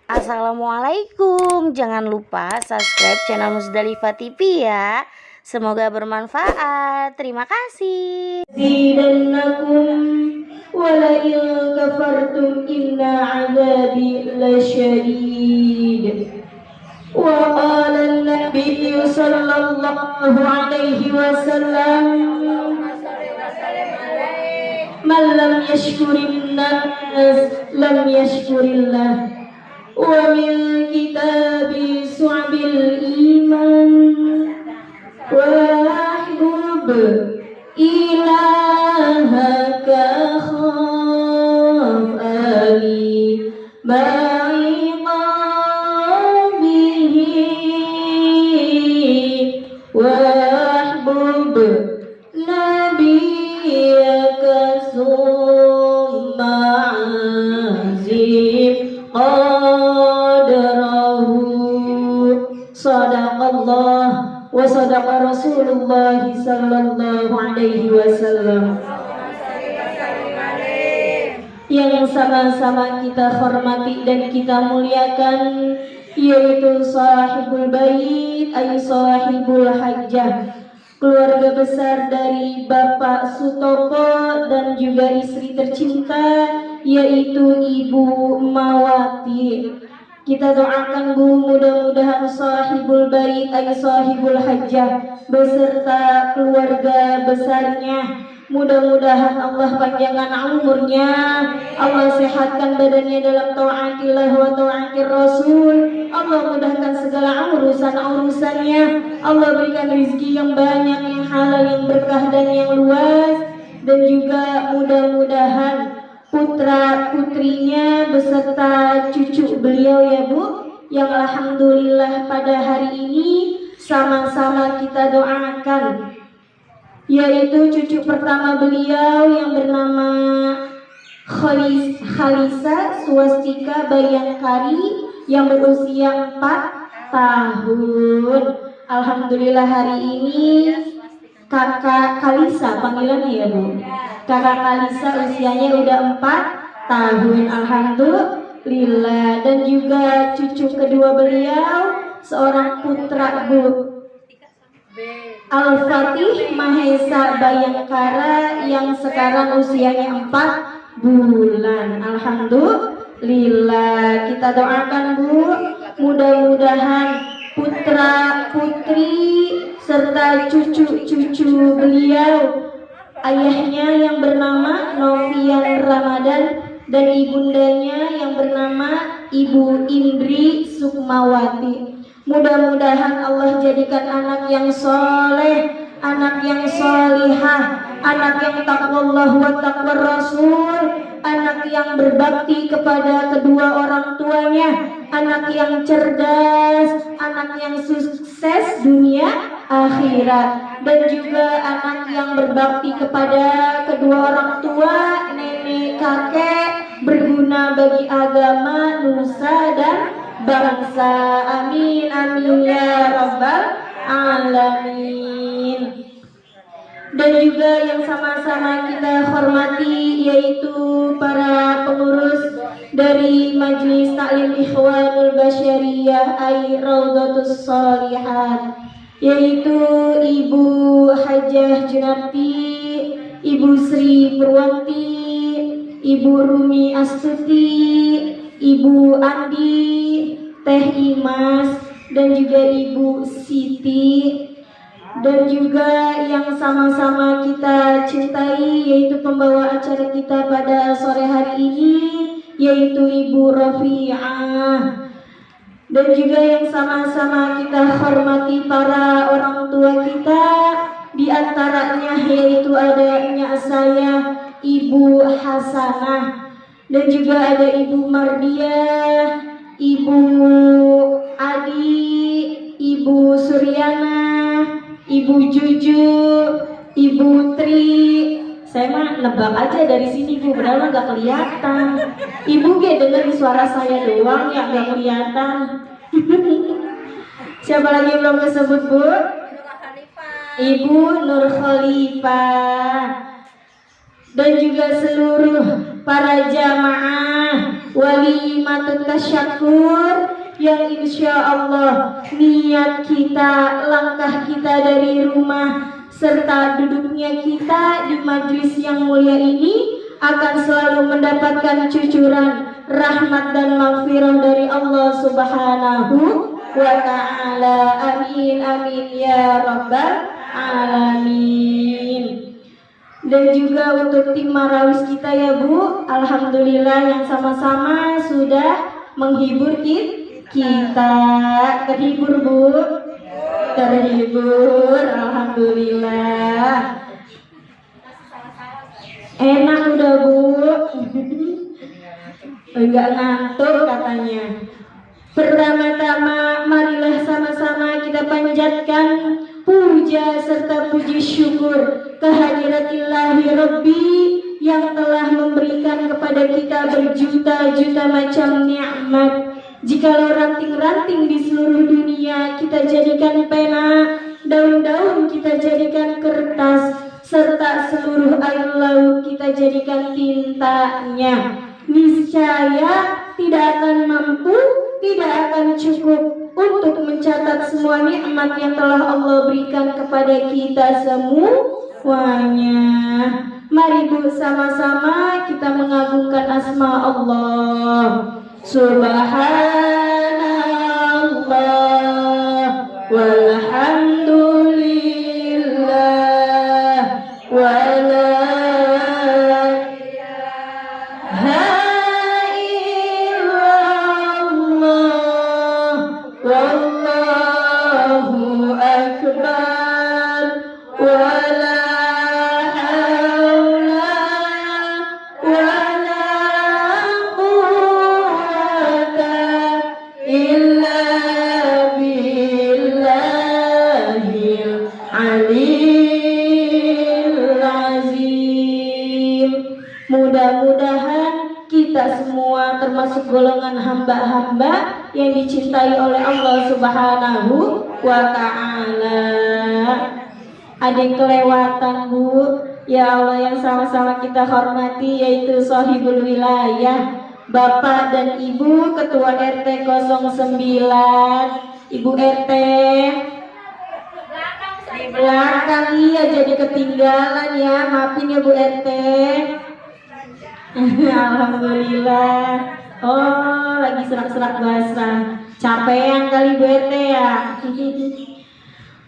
Assalamualaikum. Jangan lupa subscribe channel Musdalifah TV ya. Semoga bermanfaat. Terima kasih. Zidannakum wa la in kafartum inna 'adzabi lasyadid. Wa qala an-nabiy sallallahu alaihi wasallam man lam yashkurin nas lam yashkurillah. Wa min kitabi su'abil iman wahbub ilahaka khaf ali ba'iqabihi wahbub nabiyaka summa azim qadrahu. Sadaqallah wa sadaqa Rasulullah sallallahu alaihi wasallam. Yang sama-sama kita hormati dan kita muliakan yaitu sahibul bait ay sahibul hajjah, keluarga besar dari Bapak Sutopo dan juga istri tercinta yaitu Ibu Mawati. Kita doakan Bu, mudah-mudahan sahibul bait ay sahibul hajjah beserta keluarga besarnya, mudah-mudahan Allah panjangkan umurnya, Allah sehatkan badannya dalam taatillah wa taatir Rasul, Allah mudahkan segala urusan-urusannya, Allah berikan rezeki yang banyak, yang halal, yang berkah dan yang luas, dan juga mudah-mudahan putra putrinya beserta cucu beliau ya Bu, yang alhamdulillah pada hari ini sama-sama kita doakan, yaitu cucu pertama beliau yang bernama Khalisa Swastika Bayangkari yang berusia 4 tahun. Alhamdulillah hari ini Kakak Kalisa panggilannya ya Bu, Kakak Kalisa usianya udah 4 tahun. Alhamdulillah. Dan juga cucu kedua beliau seorang putra Bu, Al-Fatih Mahesa Bayangkara yang sekarang usianya 4 bulan. Alhamdulillah. Kita doakan Bu, mudah-mudahan putra putri serta cucu-cucu beliau, ayahnya yang bernama Novian Ramadan dan ibundanya yang bernama Ibu Indri Sukmawati, mudah-mudahan Allah jadikan anak yang soleh, anak yang solihah, anak yang taqwallah wa taqwa Rasul, anak yang berbakti kepada kedua orang tuanya, anak yang cerdas, anak yang sukses dunia akhirat, dan juga anak yang berbakti kepada kedua orang tua, nenek, kakek, berguna bagi agama, nusa, dan bangsa. Amin amin ya rabbal alamin. Dan juga yang sama-sama kita hormati yaitu para pengurus dari Majelis Taklim Ikhwanul Basyariyah ay Raudhatus Shalihat, yaitu Ibu Hajah Junarti, Ibu Sri Purwanti, Ibu Rumi Astuti, Ibu Andi, Teh Imas, dan juga Ibu Siti, dan juga yang sama-sama kita cintai yaitu pembawa acara kita pada sore hari ini yaitu Ibu Rafi'ah, dan juga yang sama-sama kita hormati para orang tua kita, di antaranya yaitu adanya saya Ibu Hasanah, dan juga ada Ibu Mardiah, Ibu Adi, Ibu Suryana, Ibu Juju, Ibu Tri. Saya mah nebak aja dari sini Bu, padahal nggak kelihatan. Ibu ge dengar suara saya doang ya, nggak kelihatan. Siapa lagi belum disebut Bu? Ibu Nur Khalifah. Dan juga seluruh para jamaah walimatut tasyakur yang insya Allah niat kita, langkah kita dari rumah serta duduknya kita di majlis yang mulia ini akan selalu mendapatkan cucuran rahmat dan maghfirah dari Allah Subhanahu wa ta'ala. Amin amin ya rabbal alamin. Dan juga untuk tim Marawis kita ya Bu, alhamdulillah yang sama-sama sudah menghibur kita. Terhibur Bu? Terhibur, alhamdulillah. Enak udah Bu. Enggak ngantuk katanya. Pertama-tama marilah sama-sama kita panjatkan puja serta puji syukur kehadirat-Ilahi Rabbi yang telah memberikan kepada kita berjuta-juta macam nikmat. Jikalau ranting-ranting di seluruh dunia kita jadikan pena, daun-daun kita jadikan kertas, serta seluruh air laut kita jadikan tintanya, niscaya tidak akan mampu, tidak akan cukup untuk mencatat semua nikmat yang telah Allah berikan kepada kita semuanya. Mari Bu, sama-sama kita mengagungkan asma Allah. Subhanallah walhamdulillah wala Mudah-mudahan kita semua termasuk golongan hamba-hamba yang dicintai oleh Allah Subhanahu wa ta'ala. Ada yang kelewatan Bu, ya Allah yang sama-sama kita hormati, yaitu Shahibul Wilayah Bapak dan Ibu Ketua RT 09. Ibu RT di belakang, iya jadi ketinggalan ya, maafin ya Bu RT. Alhamdulillah. Oh, lagi serak-serak basah. Capean kali Bu RT ya.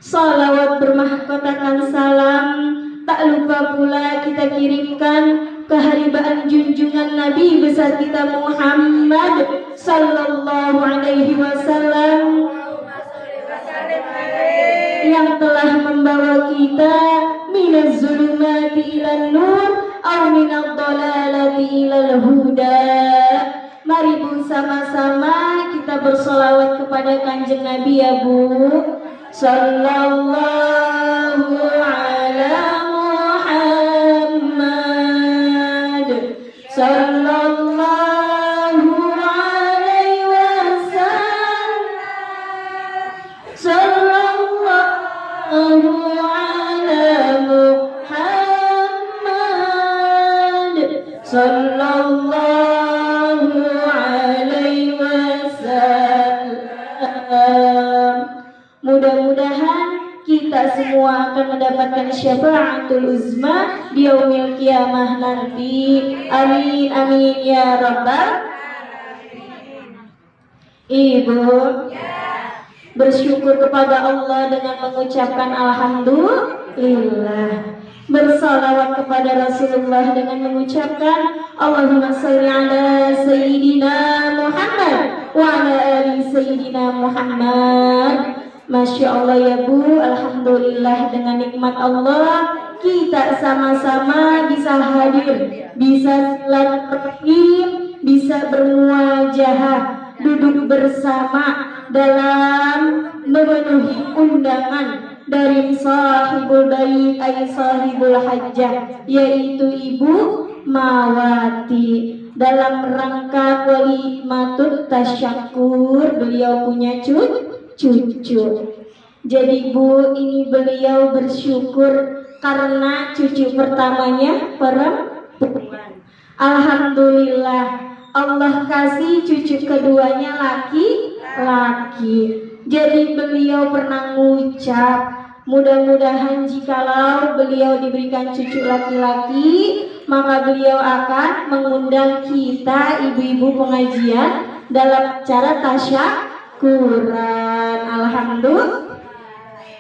Salawat bermahkotakan salam, tak lupa pula kita kirimkan keharibaan junjungan Nabi besar kita Muhammad sallallahu alaihi wasallam yang telah membawa kita minaz zulumati ilan nur aw minad dhalalati ilal huda. Mari Bu, sama-sama kita bersolawat kepada Kanjeng Nabi ya Bu. Sallallahu ala Muhammad sallallahu alaihi wasallam sallallahu ala Muhammad sallallahu alaihi wasallam. Mudah-mudahan kita semua akan mendapatkan syafaatul uzma di yaumil qiyamah nanti. Amin amin ya rabbal alamin. Ibu bersyukur kepada Allah dengan mengucapkan alhamdulillah, bersalawat kepada Rasulullah dengan mengucapkan Allahumma sholli ala Sayyidina Muhammad wa ala ali Sayyidina Muhammad. Masya Allah ya Bu, alhamdulillah dengan nikmat Allah kita sama-sama bisa hadir, bisa silaturahim, bisa bermuajahah, duduk bersama dalam memenuhi undangan dari sahibul bait ay sahibul hajjah, yaitu Ibu Mawati. Dalam rangka walimatut tasyakur, beliau punya cucu. Jadi Bu, ini beliau bersyukur karena cucu pertamanya perempuan. Alhamdulillah, Allah kasih cucu keduanya laki-laki. Jadi beliau pernah mengucap, mudah-mudahan jikalau beliau diberikan cucu laki-laki, maka beliau akan mengundang kita ibu-ibu pengajian dalam cara tasyakuran. Alhamdulillah.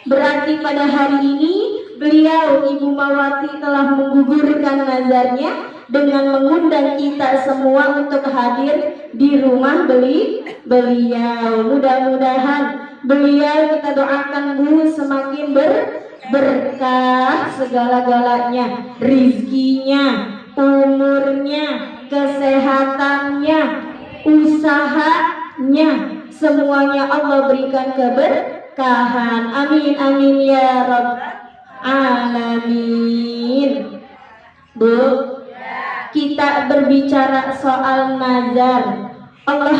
Berarti pada hari ini beliau Ibu Mawati telah menggugurkan nazarnya dengan mengundang kita semua untuk hadir di rumah beliau. Mudah-mudahan beliau kita doakan Bu semakin berkah segala-galanya, rizkinya, umurnya, kesehatannya, usahanya, semuanya Allah berikan keberkahan. Amin amin ya Rabb alamin. Bu, kita berbicara soal nazar. Allah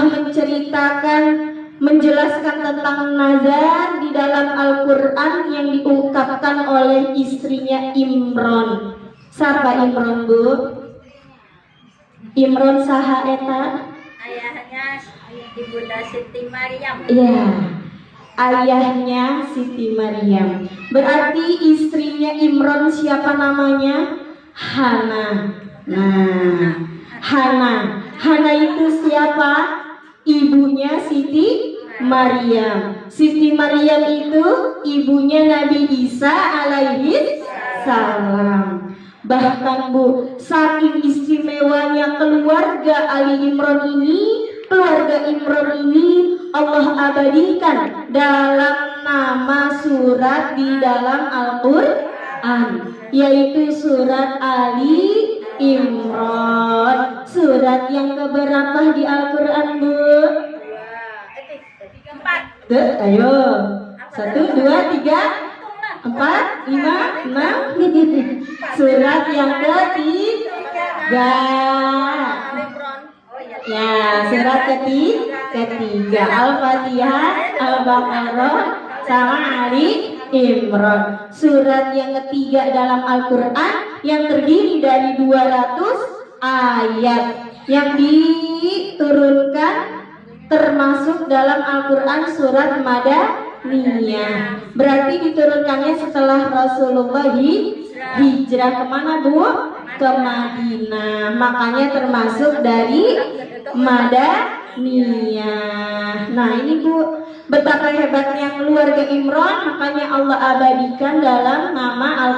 menjelaskan tentang nazar di dalam Al-Quran yang diungkapkan oleh istrinya Imron. Siapa Imron, Bu? Imron saha eta? Ayahnya Ibunda Siti Maryam. Iya, ayahnya Siti Maryam. Berarti istrinya Imron siapa namanya? Hana. Nah, Hana itu siapa? Ibunya Siti Maryam. Siti Maryam itu ibunya Nabi Isa alaihi salam. Bahkan Bu, saking istimewanya keluarga keluarga Imron ini Allah abadikan dalam nama surat di dalam Al-Quran, yaitu surat Ali Imron. Surat yang keberapa di Al-Quran, Bu? Ayo, 1, 2, 3, 4, 5, 6. Surat yang ketiga. Ya, surat ketiga Al-Fatihah, Al-Baqarah, sama Ali Imran. Surat yang ketiga dalam Al-Quran yang terdiri dari 200 ayat yang diturunkan, termasuk dalam Al-Quran surat Madaniyah. Berarti diturunkannya setelah Rasulullah hijrah kemana, Bu? Ke Madinah. Makanya termasuk dari Madaniyah. Nah ini Bu, betapa hebatnya keluarga Imron, makanya Allah abadikan dalam nama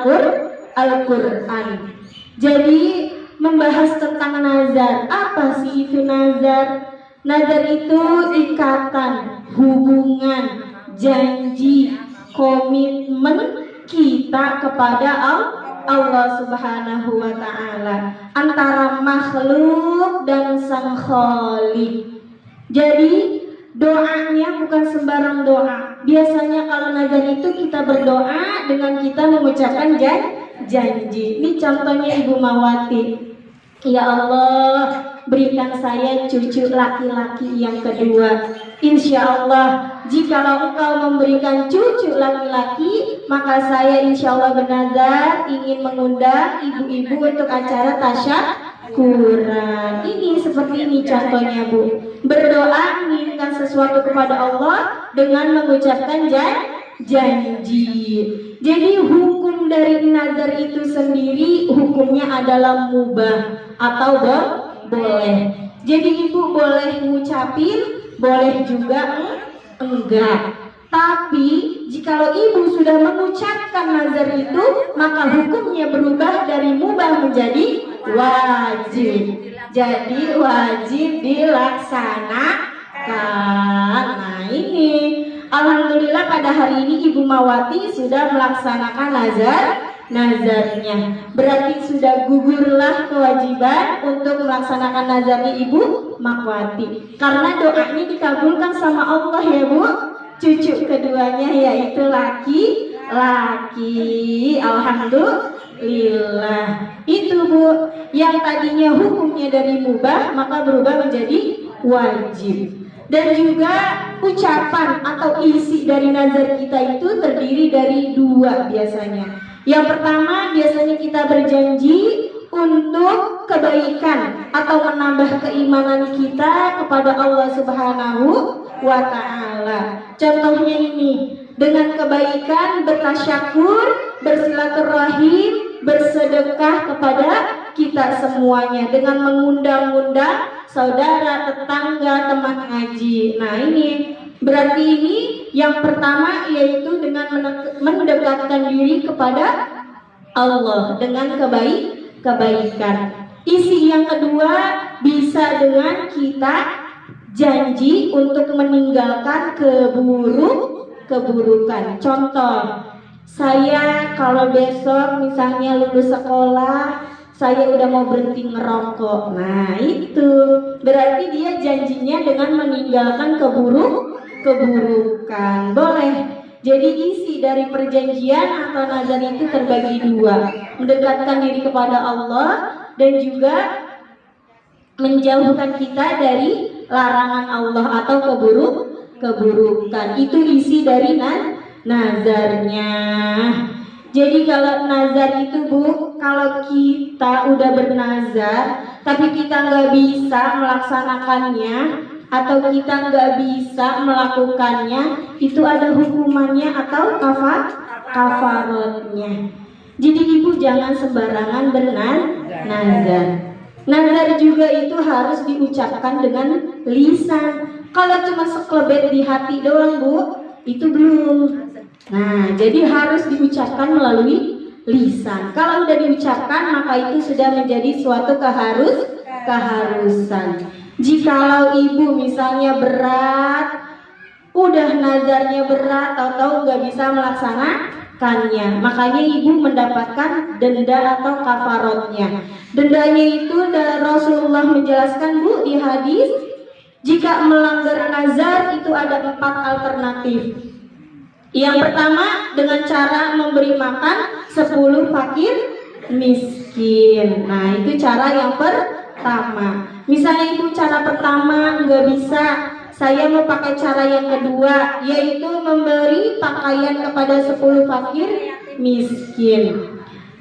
Al-Quran. Jadi membahas tentang nazar. Apa sih itu nazar? Nazar itu ikatan, hubungan, janji, komitmen kita kepada Allah Subhanahu wa ta'ala, antara makhluk dan sang Khalik. Jadi doanya bukan sembarang doa. Biasanya kalau nazar itu kita berdoa dengan kita mengucapkan janji. Ini contohnya Ibu Mawati. Ya Allah, berikan saya cucu laki-laki yang kedua. Insya Allah, jikalau Engkau memberikan cucu laki-laki, maka saya insya Allah bernazar ingin mengundang ibu-ibu untuk acara tasyakuran. Ini seperti ini contohnya, Bu. Berdoa menginginkan sesuatu kepada Allah dengan mengucapkan janji. Jadi hukum dari nazar itu sendiri hukumnya adalah mubah atau boleh. Jadi ibu boleh ngucapin, boleh juga enggak. Tapi jikalau ibu sudah mengucapkan nazar itu, maka hukumnya berubah dari mubah menjadi wajib. Jadi wajib dilaksanakan. Nah ini, alhamdulillah pada hari ini Ibu Mawati sudah melaksanakan nazarnya. Berarti sudah gugurlah kewajiban untuk melaksanakan nazarnya Ibu Mawati. Karena doanya dikabulkan sama Allah ya Bu. Cucu keduanya yaitu laki. Alhamdulillah. Itu Bu, yang tadinya hukumnya dari mubah maka berubah menjadi wajib. Dan juga ucapan atau isi dari nazar kita itu terdiri dari dua biasanya. Yang pertama biasanya kita berjanji untuk kebaikan atau menambah keimanan kita kepada Allah Subhanahu wa Ta'ala. Contohnya ini, dengan kebaikan bertasyakur, bersilaturahim, bersedekah kepada kita semuanya, dengan mengundang-undang saudara, tetangga, teman ngaji. Nah ini berarti ini yang pertama, yaitu dengan mendekatkan diri kepada Allah dengan kebaikan. Isi yang kedua bisa dengan kita janji untuk meninggalkan keburukan. Contoh, saya kalau besok misalnya lulus sekolah, saya udah mau berhenti ngerokok. Nah itu berarti dia janjinya dengan meninggalkan keburukan. Boleh. Jadi isi dari perjanjian atau nazar itu terbagi dua, mendekatkan diri kepada Allah dan juga menjauhkan kita dari larangan Allah atau keburukan. Itu isi dari nazarnya. Jadi kalau nazar itu Bu, kalau kita udah bernazar tapi kita nggak bisa melaksanakannya atau kita nggak bisa melakukannya, itu ada hukumannya atau kafarotnya. Jadi ibu jangan sembarangan bernazar. Nazar juga itu harus diucapkan dengan lisan. Kalau cuma sekelebet di hati doang Bu, itu belum. Nah, jadi harus diucapkan melalui lisan. Kalau udah diucapkan, maka itu sudah menjadi suatu keharusan. Jikalau ibu misalnya berat, udah nazarnya berat, tahu-tahu nggak bisa melaksanakannya, makanya ibu mendapatkan denda atau kafarotnya. Dendanya itu Rasulullah menjelaskan Bu di hadis, jika melanggar nazar itu ada 4 alternatif. Yang pertama dengan cara memberi makan 10 fakir miskin. Nah itu cara yang pertama. Misalnya itu cara pertama nggak bisa, saya mau pakai cara yang kedua, yaitu memberi pakaian kepada 10 fakir miskin.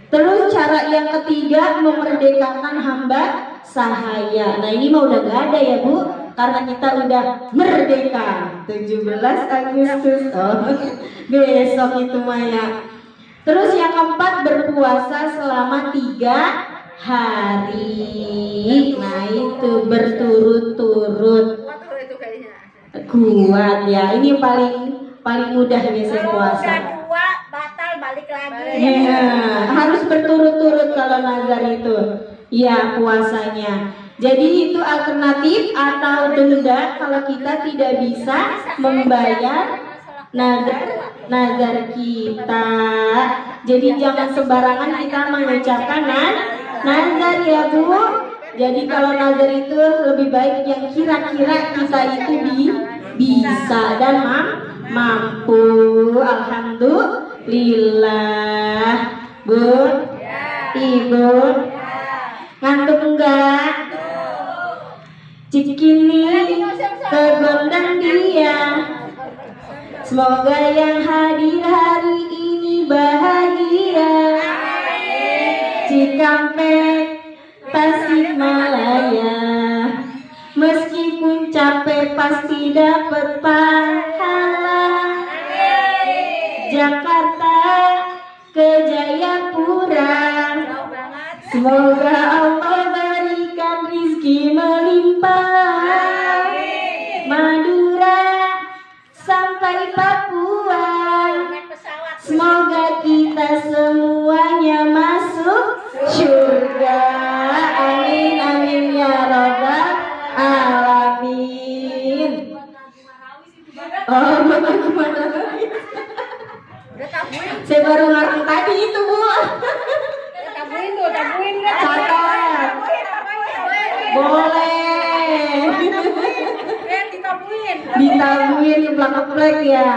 Terus cara yang ketiga, memerdekakan hamba sahaya. Nah ini mah udah gak ada ya Bu, karena kita udah merdeka 17 Agustus. Oh, besok itu mah ya. Terus yang keempat, berpuasa selama 3 hari. Nah itu berturut-turut. Kuat ya. Ini paling mudah biasanya puasa. Batal balik lagi. Ya, harus berturut-turut kalau nazar itu. Ya puasanya. Jadi itu alternatif atau denda kalau kita tidak bisa membayar nazar kita. Jadi jangan sembarangan kita mengucapkan nazar ya Bu. Jadi kalau nazar itu lebih baik yang kira-kira kita itu bisa dan mampu. Alhamdulillah. Bu, Ibu, ngantuk enggak? Cikini kegondang dia. Semoga yang hadir hari ini bahagia. Cikampek, Tasikmalaya, meskipun capek pasti dapat pahala. Jakarta ke Jayapura, semoga Allah berikan rizki melimpah. Madura sampai Papua, semoga kita semuanya masuk surga. Amin amin ya rabbal alamin. Oh, gimana? Saya baru ngarang tadi itu Bu. Tabuin. Catat. Boleh. Ditabuin keplak-keplek ya.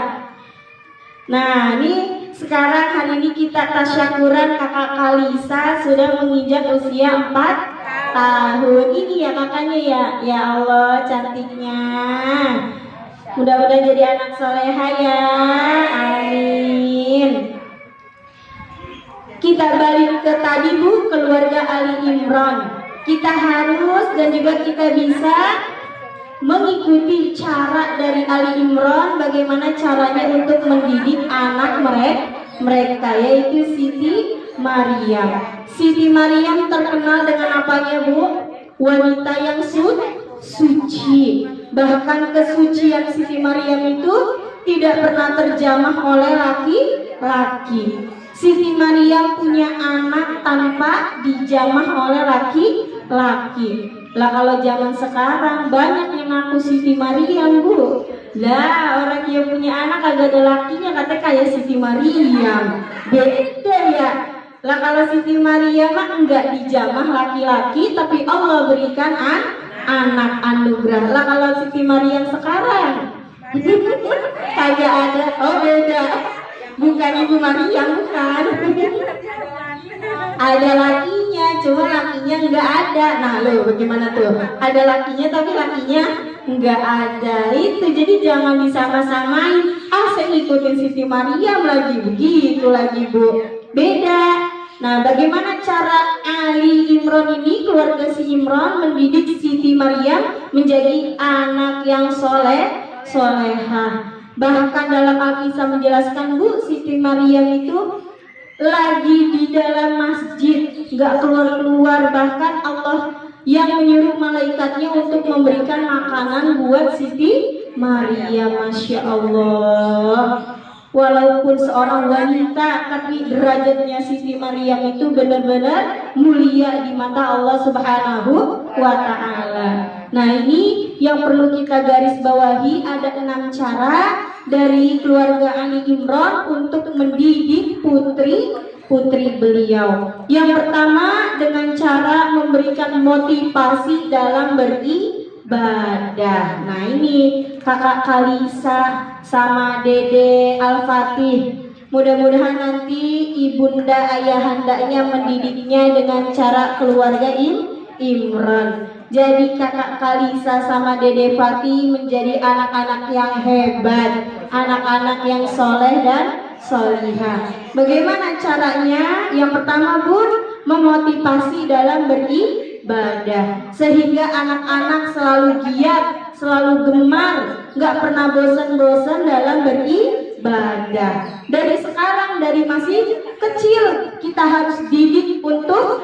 Nah ini sekarang hari ini kita tasyakuran kakak Kalisa sudah menginjak usia 4 tahun. Ini ya kakaknya ya. Ya Allah cantiknya. Mudah-mudahan jadi anak soleha ya. Amin. Kita balik ke tadi Bu, keluarga Ali Imran. Kita harus dan juga kita bisa mengikuti cara dari Ali Imran, bagaimana caranya untuk mendidik anak mereka, yaitu Siti Maryam. Siti Maryam terkenal dengan apanya Bu? Wanita yang suci. Bahkan kesucian Siti Maryam itu tidak pernah terjamah oleh laki-laki. Siti Maryam punya anak tanpa dijamah oleh laki-laki. Lah kalau zaman sekarang banyak yang ngaku Siti Maryam Bu. Lah orang yang punya anak agak ada lakinya katanya kayak Siti Maryam. Beda ya. Lah kalau Siti Maryam mah enggak dijamah laki-laki, tapi Allah berikan anak anugerah. Lah kalau Siti Maryam sekarang kagak ada. Oh beda. Bukan Ibu Maryam, bukan. Ada lakinya, cuma lakinya enggak ada. Nah lo bagaimana tuh? Ada lakinya tapi lakinya enggak ada. Itu jadi jangan disama-samain. Saya ngikutin Siti Maryam lagi, begitu lagi Bu. Beda. Nah bagaimana cara Ali Imran ini, keluarga si Imran, mendidik Siti Maryam menjadi anak yang solehah. Bahkan dalam Alkisah menjelaskan Bu, Siti Maryam itu lagi di dalam masjid, nggak keluar-keluar. Bahkan Allah yang menyuruh malaikatnya untuk memberikan makanan buat Siti Maryam. Masya Allah. Walaupun seorang wanita, tapi derajatnya Siti Maryam itu benar-benar mulia di mata Allah Subhanahu wa Ta'ala. Nah ini yang perlu kita garis bawahi, ada 6 cara dari keluarga Ali Imran untuk mendidik putri beliau. Yang pertama dengan cara memberikan motivasi dalam beribadah. Nah ini kakak Kalisa sama Dede Al-Fatih, mudah-mudahan nanti ibunda ayahandanya mendidiknya dengan cara keluarga Imran. Jadi kakak Kalisa sama Dede Fatih menjadi anak-anak yang hebat, anak-anak yang soleh dan solihah. Bagaimana caranya? Yang pertama Bun, memotivasi dalam beribadah, sehingga anak-anak selalu giat, selalu gemar, nggak pernah bosan-bosan dalam beribadah. Dari sekarang, dari masih kecil, kita harus didik untuk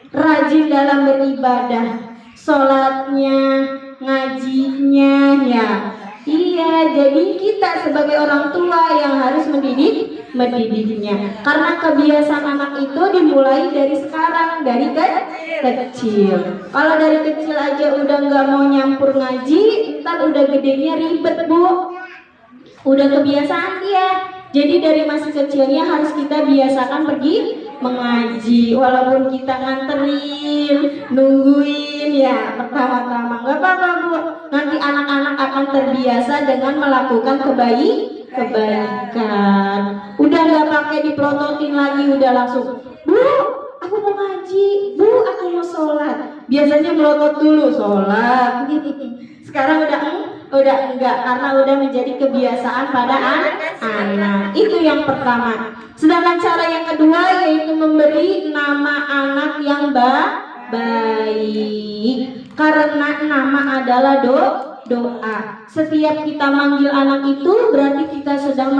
rajin dalam beribadah. Sholatnya, ngajinya, ya. Iya, jadi kita sebagai orang tua yang harus mendidiknya. Karena kebiasaan anak itu dimulai dari sekarang, dari kecil. Kalau dari kecil aja udah nggak mau nyampur ngaji, ntar udah gedenya ribet Bu. Udah kebiasaan dia. Jadi dari masih kecilnya harus kita biasakan pergi mengaji. Walaupun kita nganterin, nungguin ya pertama-tama, nggak apa-apa Bu. Nanti anak-anak akan terbiasa dengan melakukan kebaikan. Udah nggak pakai dipelototin lagi, udah langsung Bu, aku mau ngaji, Bu, aku mau sholat. Biasanya melotot dulu sholat. Sekarang udah enggak, karena udah menjadi kebiasaan pada anak. Itu yang pertama. Sedangkan cara yang kedua yaitu memberi nama anak yang baik. Karena nama adalah doa. Setiap kita manggil anak itu berarti kita sedang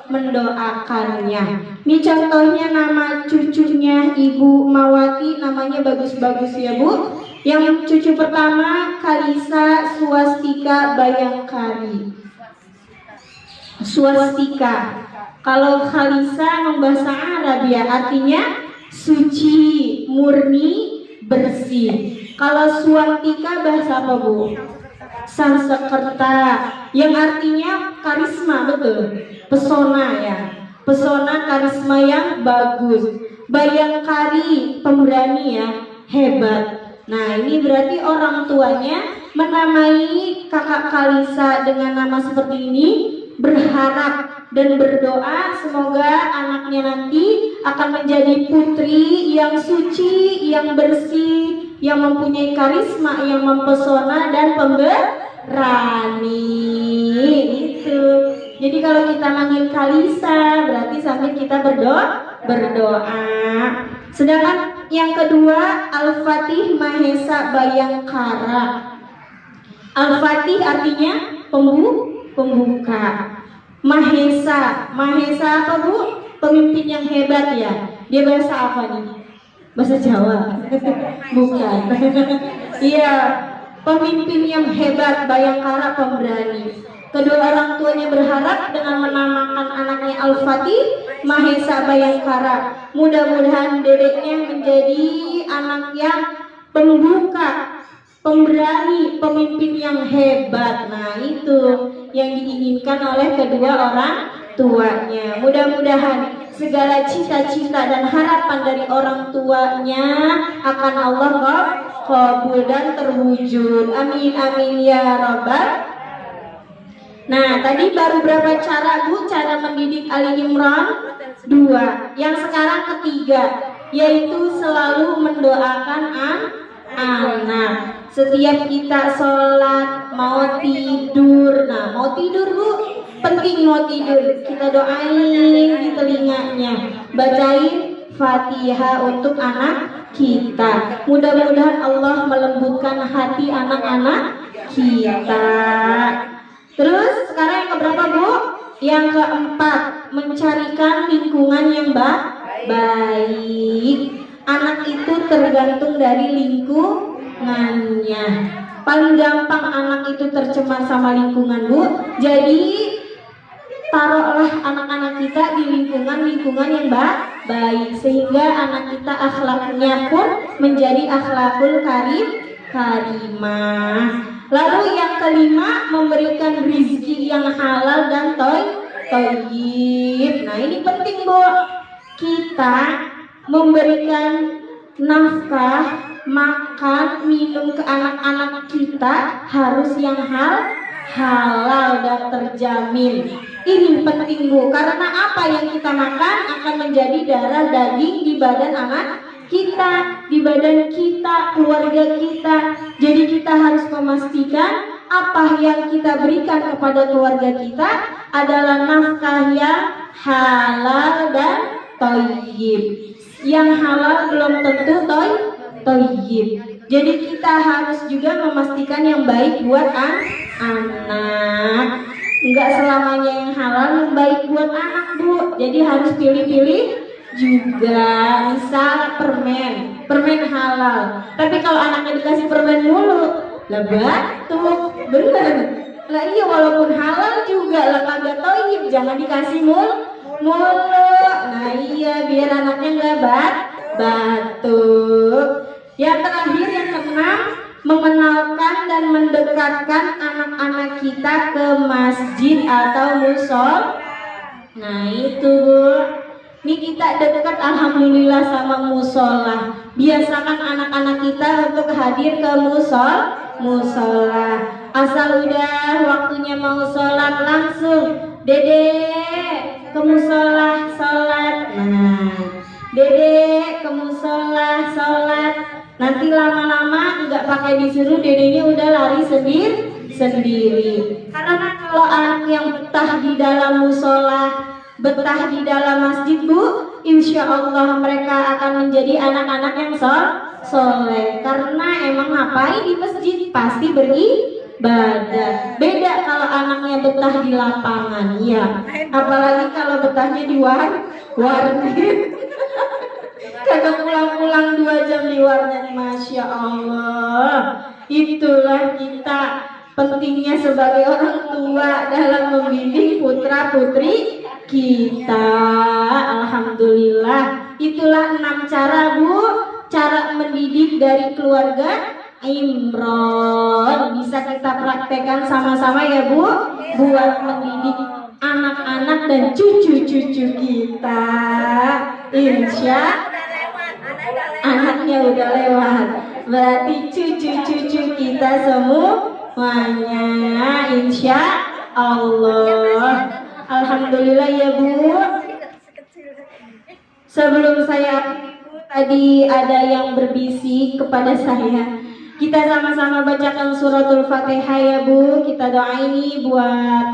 mendoakannya. Ini contohnya nama cucunya Ibu Mawati, namanya bagus-bagus ya Bu. Yang cucu pertama Kalisa Swastika Bayangkari. Swastika. Kalau Kalisa memang bahasa Arab ya, artinya suci, murni, bersih. Kalau Swastika bahasa apa Bu? Sanskerta, yang artinya karisma, betul. Pesona ya. Pesona, karisma yang bagus. Bayangkari, pemberani ya, hebat. Nah ini berarti orang tuanya menamai kakak Kalisa dengan nama seperti ini, berharap dan berdoa semoga anaknya nanti akan menjadi putri yang suci, yang bersih, yang mempunyai karisma, yang mempesona dan pemberani. Itu. Jadi kalau kita manggil Kalisa berarti sambil kita berdoa. Sedangkan yang kedua Al-Fatih Mahesa Bayangkara. Al-Fatih artinya pembuka. Mahesa apa Bu? Pemimpin yang hebat ya. Dia bahasa apa nih? Bahasa Jawa? Bukan. Iya, pemimpin yang hebat, Bayangkara, pemberani. Kedua orang tuanya berharap dengan menamakan anaknya Al-Fatih Mahesa Bayangkara, mudah-mudahan dedeknya menjadi anak yang pembuka, pemberani, pemimpin yang hebat. Nah, itu yang diinginkan oleh kedua orang tuanya. Mudah-mudahan segala cita-cita dan harapan dari orang tuanya akan Allah kabul dan terwujud. Amin amin ya rabbal. Nah, tadi baru berapa cara Bu cara mendidik Ali Imran? 2. Yang sekarang ketiga, yaitu selalu mendoakan anak. Setiap kita sholat, mau tidur. Nah, mau tidur Bu, penting mau tidur. Kita doain di telinganya, bacain Fatihah untuk anak kita. Mudah-mudahan Allah melembutkan hati anak-anak kita. Terus sekarang yang keberapa Bu? Yang keempat, mencarikan lingkungan yang baik. Anak itu tergantung dari lingkungannya. Paling gampang anak itu tercemar sama lingkungan Bu. Jadi taruhlah anak-anak kita di lingkungan yang baik, sehingga anak kita akhlaknya pun menjadi akhlakul karimah. Lalu yang kelima, memberikan rizki yang halal dan thayyib. Nah, ini penting Bu. Kita memberikan nafkah, makan, minum ke anak-anak kita harus yang halal dan terjamin. Ini penting Bu, karena apa yang kita makan akan menjadi darah daging di badan anak kita, di badan kita, keluarga kita. Jadi kita harus memastikan apa yang kita berikan kepada keluarga kita adalah nafkah yang halal dan thayyib. Yang halal belum tentu thayyib. Jadi kita harus juga memastikan yang baik buat anak. Enggak selamanya yang halal yang baik buat anak Bu. Jadi harus pilih-pilih juga. Misal permen halal, tapi kalau anaknya dikasih permen mulu lah batuk, bener lah. Iya, walaupun halal juga lah kagak thayyib, jangan dikasih mulu. Nah iya, biar anaknya nggak batuk. Yang terakhir, yang keenam, mengenalkan dan mendekatkan anak-anak kita ke masjid atau musola. Nah itu Bu, ini kita dekat alhamdulillah sama musola. Biasakan anak-anak kita untuk hadir ke musola. Asal udah waktunya mau sholat langsung, Dede ke musola sholat. Nah, Dede ke musola sholat. Nanti lama-lama nggak pakai disuruh, dedenya udah lari sendiri. Karena kalau anak yang betah di dalam musola, betah di dalam masjid Bu, insya Allah mereka akan menjadi anak-anak yang soleh. Karena emang ngapain di masjid, pasti beribadah. Beda kalau anaknya betah di lapangan, ya. Apalagi kalau betahnya di warnet. Kagak pulang-pulang 2 jam di warnet, Masya Allah. Itulah kita pentingnya sebagai orang tua dalam membimbing putra-putri kita. Alhamdulillah. Itulah 6 cara Bu, cara mendidik dari keluarga Imron. Bisa kita praktekkan sama-sama ya Bu, buat mendidik anak-anak dan cucu-cucu kita. Insya anaknya udah lewat, berarti cucu-cucu kita semuanya, insya Allah. Alhamdulillah ya Bu. Sebelum saya tadi ada yang berbisik kepada saya, kita sama-sama bacakan suratul Fatihah ya Bu. Kita doa ini buat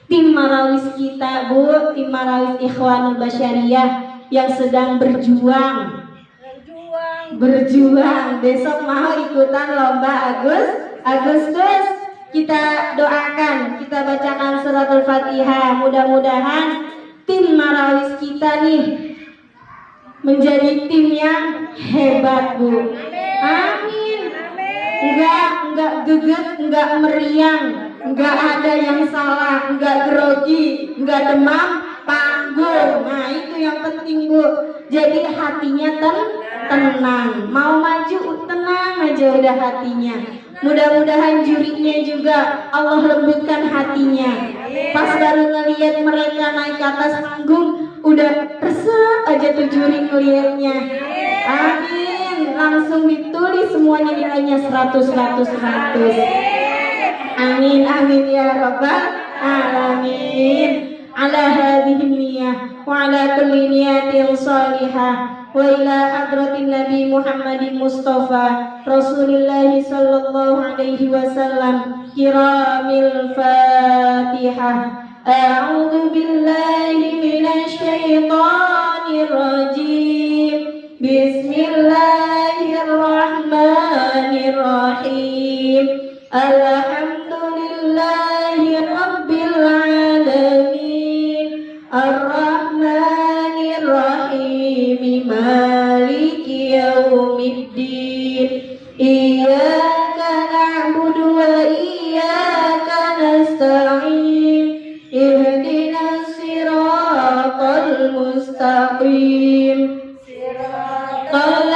tim Marawis kita Bu, tim Marawis Ikhwanul Basyariyah yang sedang berjuang. Besok mau ikutan lomba Agustus. Kita doakan, kita bacakan suratul Fatihah. Mudah-mudahan tim Marawis kita nih menjadi tim yang hebat, Bu. Amin. Enggak geget, enggak meriang, enggak ada yang salah, enggak grogi, enggak demam panggung. Nah, itu yang penting, Bu. Jadi hatinya tenang. Mau maju tenang aja udah hatinya. Mudah-mudahan jurinya juga Allah lembutkan hatinya. Pas baru ngelihat mereka naik ke atas panggung, udah resep aja tuh juri ngelihatnya. Amin. Langsung ditulis semuanya nilainya 100. Amin ya rabbal alamin. Ala hadhihi niyyah wa ala kulli niyatin salihah wa ila hadratin Nabi Muhammadin Mustafa Rasulillah sallallahu alaihi wasallam kiramil Fatihah. A'udzu billahi minasy syaithanir rajim. Bismillahirrahmanirrahim. Alhamdulillahi rabbil alamin. Ar-Rahmanir Rahim. Maliki yaumiddin. Iyyaka na'budu wa iyyaka nasta'in. Ihdinas siratal mustaqim. Siratal